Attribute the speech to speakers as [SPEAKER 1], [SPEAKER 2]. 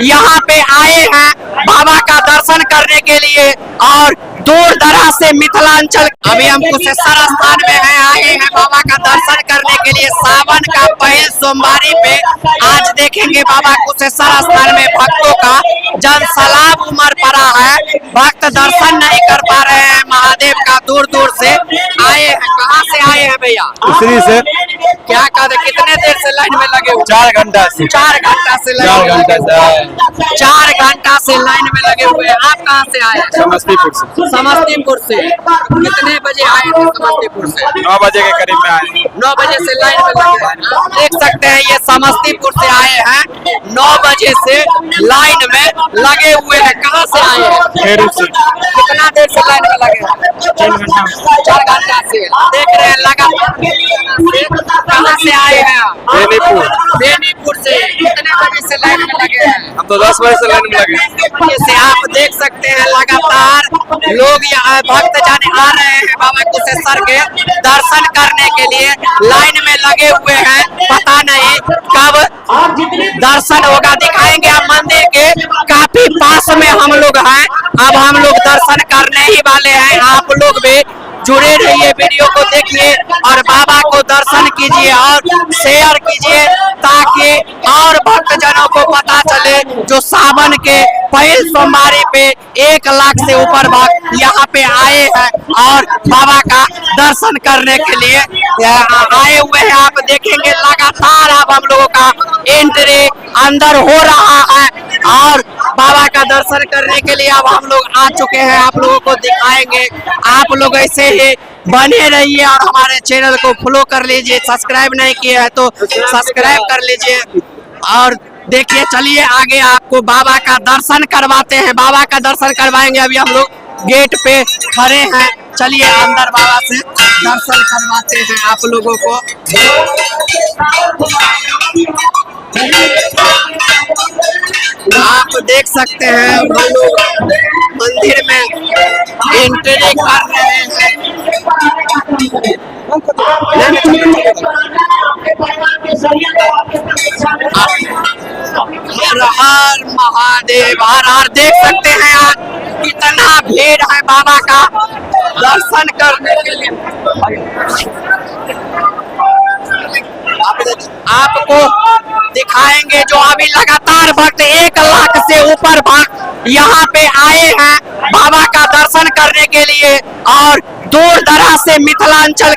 [SPEAKER 1] यहाँ पे आए हैं बाबा का दर्शन करने के लिए और दूर दराज से मिथिलांचल। अभी हम कुशेश्वर स्थान में हैं, आए हैं बाबा का दर्शन करने के लिए। सावन का पहले सोमवारी पे आज देखेंगे बाबा कुशेश्वर स्थान में भक्तों का जनसैलाब उमड़ पड़ा है। भक्त दर्शन नहीं कर पा रहे हैं महादेव का, दूर दूर से आए हैं। कहाँ से आए हैं भैया?
[SPEAKER 2] दूसरी से।
[SPEAKER 1] क्या कहते, कितने देर से लाइन में लगे हुए?
[SPEAKER 2] 4 घंटा से।
[SPEAKER 1] 4 घंटा से लगे
[SPEAKER 2] 4 घंटा से।
[SPEAKER 1] 4 घंटा से लाइन में लगे हुए हैं। आप कहाँ से आए हैं?
[SPEAKER 2] समस्तीपुर से।
[SPEAKER 1] समस्तीपुर से। कितने बजे आए थे समस्तीपुर से?
[SPEAKER 2] 9 बजे के करीब में आए।
[SPEAKER 1] 9 बजे से लाइन में लगे हैं। आप देख सकते हैं ये समस्तीपुर से आए हैं, 9 बजे से लाइन में लगे हुए हैं। कहाँ से आए हैं?
[SPEAKER 2] खेरू से।
[SPEAKER 1] कितना देर से लाइन में लगे हैं? 4 घंटा से। देख रहे हैं लगातार। कहाँ से आए हैं आप?
[SPEAKER 2] बेनीपुर।
[SPEAKER 1] बेनीपुर से। कितने बजे से लाइन में लगे हैं?
[SPEAKER 2] हम तो 10 बजे से लाइन में लगे।
[SPEAKER 1] जैसे आप देख सकते हैं लगातार लोग यहाँ भक्त जाने आ रहे हैं बाबा कुशेश्वर के दर्शन करने के लिए, लाइन में लगे हुए हैं। पता नहीं कब दर्शन होगा, दिखाएंगे आप। मंदिर के काफी पास में हम लोग हैं, अब हम लोग दर्शन करने ही वाले हैं। आप लोग भी जुड़े रहिए, वीडियो को देखिए और बाबा को दर्शन कीजिए और शेयर कीजिए ताकि और भक्तजनों को पता चले जो सावन के पहले सोमवारी पे 1 लाख से ऊपर भक्त यहाँ पे आए हैं और बाबा का दर्शन करने के लिए आए हुए हैं। आप देखेंगे लगातार अब हम लोगों का एंट्री अंदर हो रहा है और बाबा का दर्शन करने के लिए अब हम लोग आ चुके हैं। आप लोगों को दिखाएंगे। आप लोग ऐसे ही बने रहिए और हमारे चैनल को फॉलो कर लीजिए। सब्सक्राइब नहीं किया है तो सब्सक्राइब कर लीजिए और देखिए। चलिए आगे आपको बाबा का दर्शन करवाते हैं, बाबा का दर्शन करवाएंगे। अभी हम लोग गेट पे खड़े हैं, चलिए अंदर बाबा से दर्शन करवाते हैं आप लोगों को। आप देख सकते हैं हम लोग मंदिर में एंट्री कर रहे हैं। हर हर महादेव, हर हर। देख सकते हैं आज कितना भीड़ है बाबा का दर्शन करने के लिए। आपको दिखाएंगे जो अभी लगातार भक्त 1 लाख से ऊपर भक्त यहाँ पे आए हैं बाबा का दर्शन करने के लिए और दूर दराज से मिथिलांचल